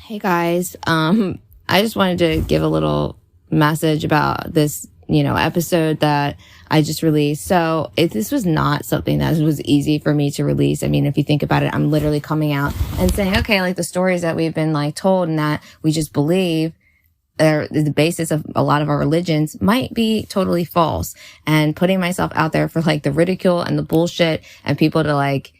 Hey guys, I just wanted to give a little message about this, episode that I just released. So this was not something that was easy for me to release. I mean, if you think about it, I'm literally coming out and saying, okay, like the stories that we've been like told and that we just believe are the basis of a lot of our religions might be totally false, and putting myself out there for like the ridicule and the bullshit and people to like,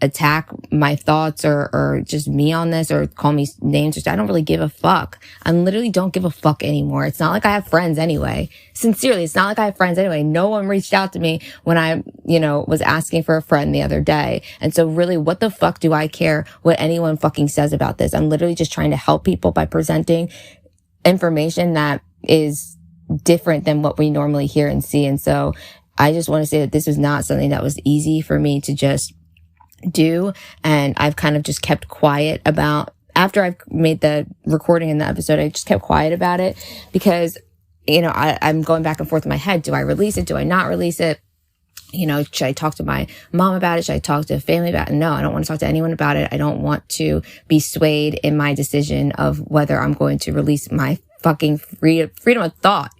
attack my thoughts or just me on this or call me names. I don't really give a fuck. I literally don't give a fuck anymore. It's not like I have friends anyway. Sincerely, it's not like I have friends anyway. No one reached out to me when I, was asking for a friend the other day. And so really, what the fuck do I care what anyone fucking says about this? I'm literally just trying to help people by presenting information that is different than what we normally hear and see. And so I just want to say that this was not something that was easy for me to just do. And I've kind of just kept quiet about, after I've made the recording in the episode, I just kept quiet about it because, I'm going back and forth in my head. Do I release it? Do I not release it? Should I talk to my mom about it? Should I talk to family about it? No, I don't want to talk to anyone about it. I don't want to be swayed in my decision of whether I'm going to release my fucking freedom of thought,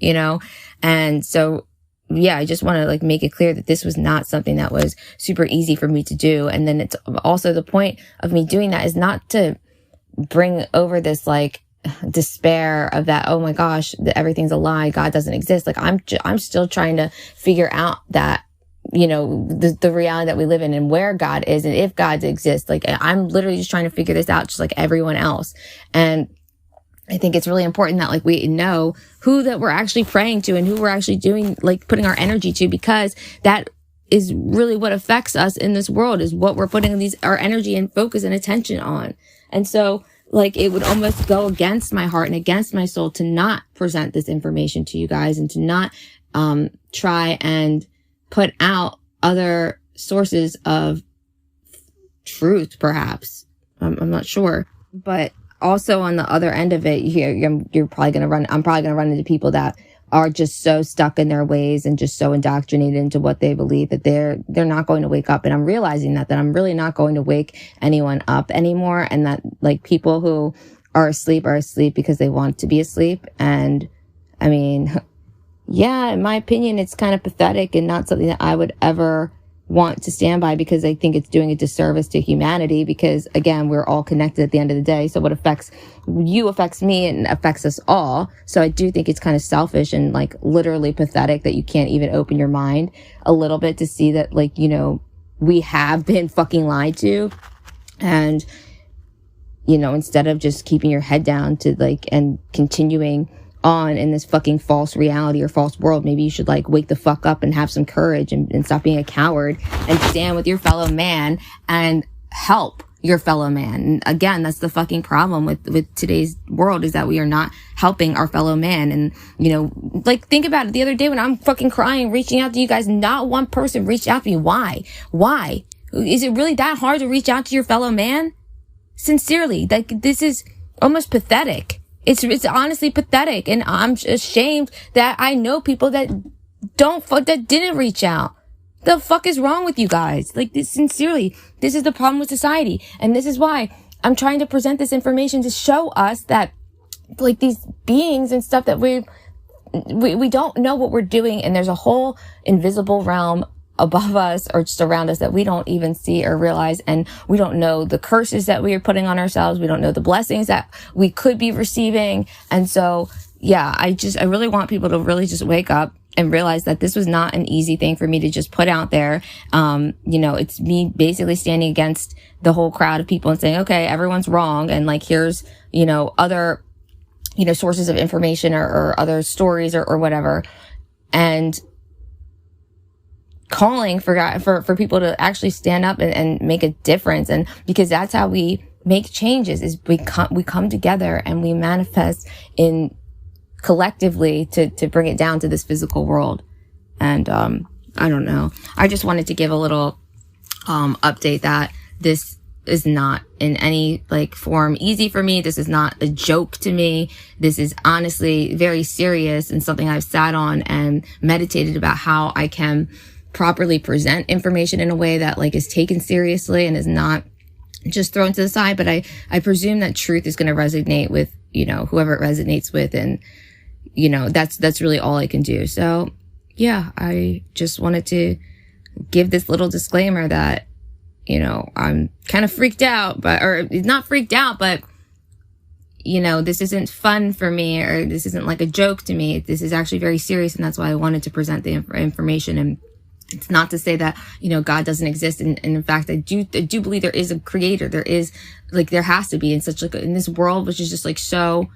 And so, yeah, I just want to like make it clear that this was not something that was super easy for me to do. And then it's also the point of me doing that is not to bring over this like despair of that, oh my gosh, everything's a lie, God doesn't exist. Like I'm still trying to figure out that, the reality that we live in and where God is and if God exists. Like I'm literally just trying to figure this out just like everyone else. And I think it's really important that like we know who that we're actually praying to and who we're actually doing, like putting our energy to, because that is really what affects us in this world, is what we're putting our energy and focus and attention on. And so like it would almost go against my heart and against my soul to not present this information to you guys and to not try and put out other sources of truth, perhaps. I'm not sure, but also on the other end of it, I'm probably going to run into people that are just so stuck in their ways and just so indoctrinated into what they believe that they're not going to wake up. And I'm realizing that I'm really not going to wake anyone up anymore. And that like people who are asleep because they want to be asleep. And I mean, yeah, in my opinion, it's kind of pathetic and not something that I would ever want to stand by, because I think it's doing a disservice to humanity, because again, we're all connected at the end of the day. So what affects you affects me and affects us all. So I do think it's kind of selfish and like literally pathetic that you can't even open your mind a little bit to see that like, we have been fucking lied to. And, instead of just keeping your head down to like, and continuing on in this fucking false reality or false world, maybe you should like wake the fuck up and have some courage and stop being a coward and stand with your fellow man and help your fellow man. And again, that's the fucking problem with today's world, is that we are not helping our fellow man. And, like think about it. The other day when I'm fucking crying, reaching out to you guys, not one person reached out to me. Why? Is it really that hard to reach out to your fellow man? Sincerely, like this is almost pathetic. It's honestly pathetic, and I'm ashamed that I know people that didn't reach out. The fuck is wrong with you guys? Like this, sincerely, this is the problem with society, and this is why I'm trying to present this information to show us that, like these beings and stuff that we don't know what we're doing, and there's a whole invisible realm above us or just around us that we don't even see or realize. And we don't know the curses that we are putting on ourselves. We don't know the blessings that we could be receiving. And so, yeah, I really want people to really just wake up and realize that this was not an easy thing for me to just put out there. It's me basically standing against the whole crowd of people and saying, okay, everyone's wrong. And like, here's, other, sources of information or other stories or whatever. And calling for people to actually stand up and make a difference. And because that's how we make changes, is we come together and we manifest in collectively to bring it down to this physical world. And, I don't know. I just wanted to give a little, update that this is not in any like form easy for me. This is not a joke to me. This is honestly very serious and something I've sat on and meditated about how I can properly present information in a way that like is taken seriously and is not just thrown to the side. But I presume that truth is going to resonate with, whoever it resonates with. And, that's really all I can do. So yeah, I just wanted to give this little disclaimer that, I'm kind of freaked out, or not freaked out, but, this isn't fun for me, or this isn't like a joke to me. This is actually very serious. And that's why I wanted to present the information. And it's not to say that, God doesn't exist. And in fact, I do believe there is a creator. There is, there has to be, in such in this world, which is just so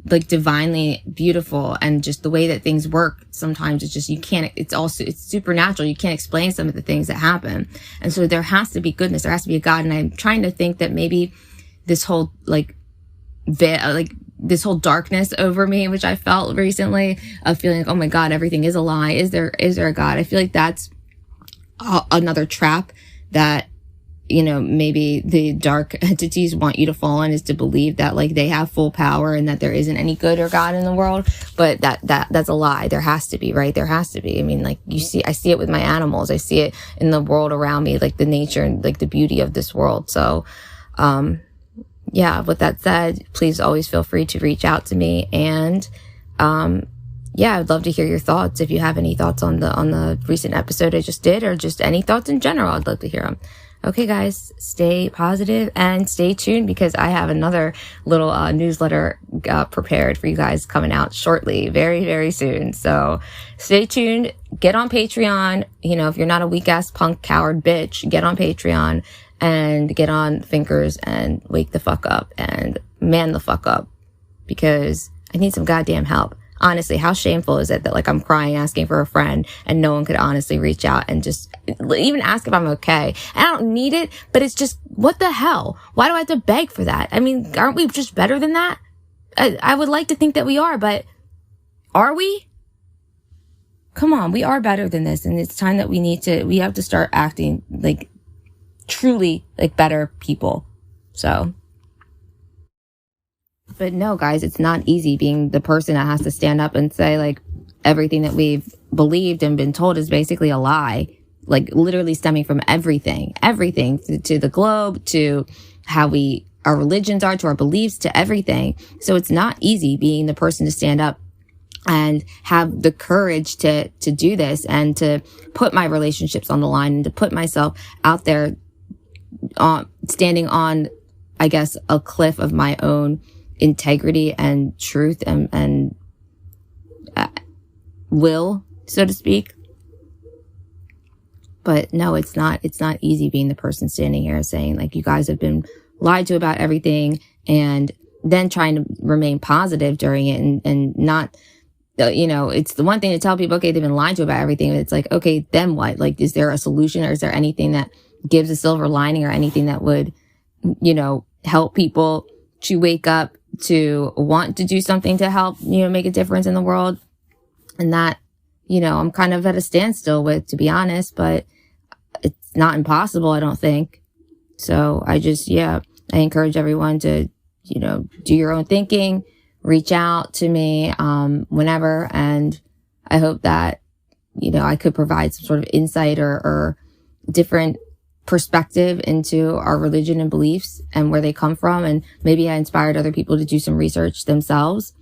divinely beautiful, and just the way that things work. Sometimes it's just, it's supernatural. You can't explain some of the things that happen. And so there has to be goodness. There has to be a God. And I'm trying to think that maybe this whole, this whole darkness over me, which I felt recently, of feeling like, oh my God, everything is a lie. Is there a God? I feel like that's another trap that, maybe the dark entities want you to fall in, is to believe that they have full power and that there isn't any good or God in the world. But that's a lie. There has to be, right? There has to be. I mean, I see it with my animals. I see it in the world around me, the nature and the beauty of this world. So, yeah, with that said, please always feel free to reach out to me. And, yeah, I'd love to hear your thoughts. If you have any thoughts on the recent episode I just did, or just any thoughts in general, I'd love to hear them. Okay, guys, stay positive and stay tuned, because I have another little newsletter prepared for you guys coming out shortly, very, very soon. So stay tuned. Get on Patreon. If you're not a weak ass punk coward bitch, get on Patreon and get on Thinkers and wake the fuck up and man the fuck up, because I need some goddamn help. Honestly, how shameful is it that I'm crying, asking for a friend, and no one could honestly reach out and just even ask if I'm okay? And I don't need it, but it's just, what the hell? Why do I have to beg for that? I mean, aren't we just better than that? I would like to think that we are, but are we? Come on, we are better than this. And it's time that we have to start acting truly better people. So. But no, guys, it's not easy being the person that has to stand up and say everything that we've believed and been told is basically a lie, literally stemming from everything to the globe, to how our religions are, to our beliefs, to everything. So it's not easy being the person to stand up and have the courage to do this, and to put my relationships on the line, and to put myself out there standing on, I guess, a cliff of my own integrity and truth and will, so to speak. But no, it's not easy being the person standing here saying you guys have been lied to about everything, and then trying to remain positive during it, and not, it's the one thing to tell people, okay, they've been lied to about everything. But it's okay, then what? Is there a solution, or is there anything that gives a silver lining, or anything that would, help people to wake up, to want to do something to help, make a difference in the world? And that, I'm kind of at a standstill with, to be honest, but it's not impossible, I don't think. So I encourage everyone to, do your own thinking, reach out to me, whenever. And I hope that, I could provide some sort of insight or different perspective into our religion and beliefs and where they come from. And maybe I inspired other people to do some research themselves.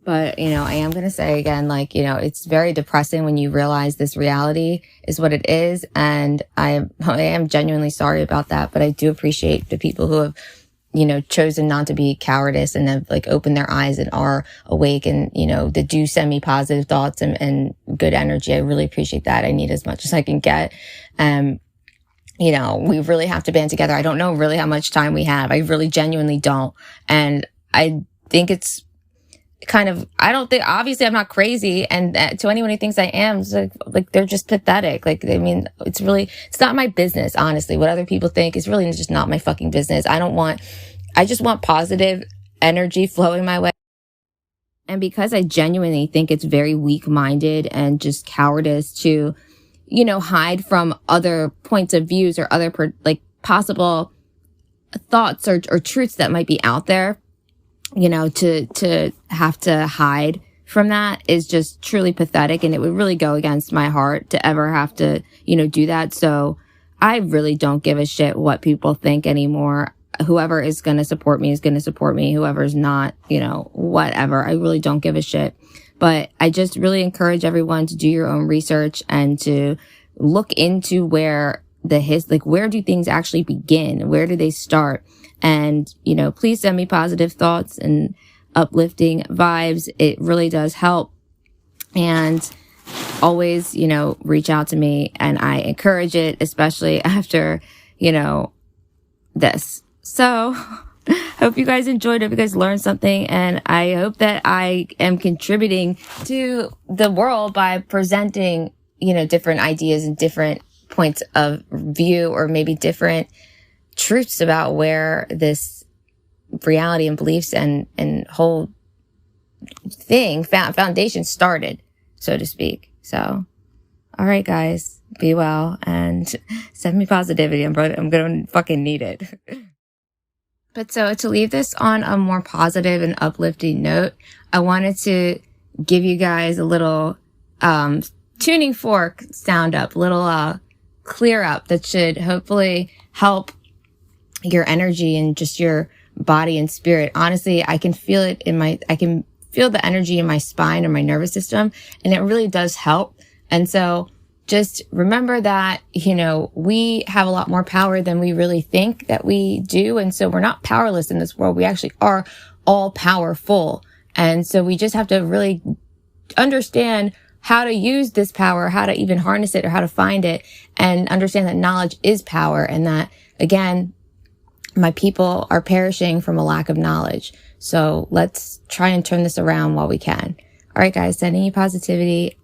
But, I am going to say again, it's very depressing when you realize this reality is what it is. And I am genuinely sorry about that, but I do appreciate the people who have, chosen not to be cowardice, and have opened their eyes and are awake, and, that do send me positive thoughts and good energy. I really appreciate that. I need as much as I can get. We really have to band together. I don't know really how much time we have. I really genuinely don't. And I think it's obviously I'm not crazy. And to anyone who thinks I am, it's they're just pathetic. It's not my business, honestly. What other people think is really just not my fucking business. I just want positive energy flowing my way. And because I genuinely think it's very weak-minded and just cowardice to, hide from other points of views or other possible thoughts or truths that might be out there, to have to hide from that is just truly pathetic. And it would really go against my heart to ever have to, do that. So I really don't give a shit what people think anymore. Whoever is going to support me is going to support me. Whoever's not, whatever. I really don't give a shit. But I just really encourage everyone to do your own research and to look into where where do things actually begin? Where do they start? And, please send me positive thoughts and uplifting vibes. It really does help. And always, reach out to me, and I encourage it, especially after, this. So hope you guys enjoyed it. Hope you guys learned something. And I hope that I am contributing to the world by presenting, different ideas and different points of view, or maybe different truths about where this reality and beliefs and whole thing, foundation started, so to speak. So, all right, guys, be well and send me positivity. I'm going to fucking need it. But so to leave this on a more positive and uplifting note, I wanted to give you guys a little, tuning fork sound up, little, clear up that should hopefully help your energy and just your body and spirit. Honestly, I can feel it I can feel the energy in my spine and my nervous system, and it really does help. And so just remember that, we have a lot more power than we really think that we do. And so we're not powerless in this world. We actually are all powerful. And so we just have to really understand how to use this power, how to even harness it, or how to find it, and understand that knowledge is power, and that, again, my people are perishing from a lack of knowledge. So let's try and turn this around while we can. All right, guys, sending you positivity.